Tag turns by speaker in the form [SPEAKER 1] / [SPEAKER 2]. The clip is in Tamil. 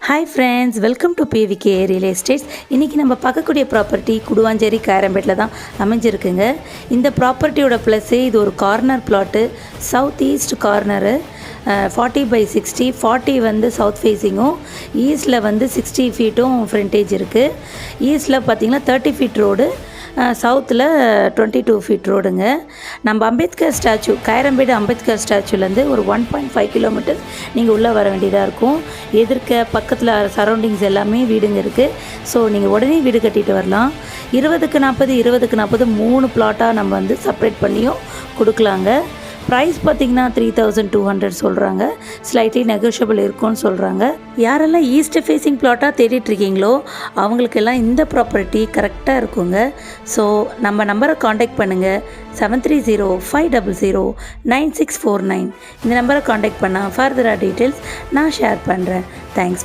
[SPEAKER 1] Hi friends, welcome to PVK real estates. இன்றைக்கி நம்ம பார்க்கக்கூடிய ப்ராப்பர்ட்டி குடுவாஞ்சேரி காரம்பேட்டில் தான் அமைஞ்சிருக்குங்க. இந்த ப்ராப்பர்ட்டியோட ப்ளஸ்ஸே இது ஒரு corner plot, south east corner, 40/60. 40 வந்து சவுத் ஃபேஸிங்கும், ஈஸ்டில் வந்து 60 ஃபீட்டும் ஃப்ரண்டேஜ் இருக்குது. ஈஸ்டில் பார்த்திங்கன்னா 30 ஃபீட் ரோடு, சவுத்தில் 22 ஃபீட் ரோடுங்க. நம்ம அம்பேத்கர் ஸ்டாச்சு, காரம்பேடு அம்பேத்கர் ஸ்டாச்சுலேருந்து ஒரு 1.5 கிலோமீட்டர்ஸ் நீங்கள் உள்ளே வர வேண்டியதாக இருக்கும். எதிர்க்க பக்கத்தில் சரௌண்டிங்ஸ் எல்லாமே வீடுங்க இருக்குது. ஸோ நீங்கள் உடனே வீடு கட்டிட்டு வரலாம். 20க்கு 40 20க்கு 40 3 பிளாட்டாக நம்ம வந்து செப்ரேட் பண்ணியும் கொடுக்கலாங்க. ப்ரைஸ் பார்த்திங்கன்னா 3200 சொல்கிறாங்க. ஸ்லைட்லி நெகோஷியபிள் இருக்கும்னு சொல்கிறாங்க. யாரெல்லாம் ஈஸ்ட் ஃபேஸிங் பிளாட்டாக தேடிட்டுருக்கீங்களோ அவங்களுக்கெல்லாம் இந்த ப்ராப்பர்ட்டி கரெக்டாக இருக்குங்க. ஸோ நம்ம நம்பரை காண்டாக்ட் பண்ணுங்கள். 7305009649 இந்த நம்பரை காண்டாக்ட் பண்ணால் ஃபர்தராக டீட்டெயில்ஸ் நான் ஷேர் பண்ணுறேன். தேங்க்ஸ்.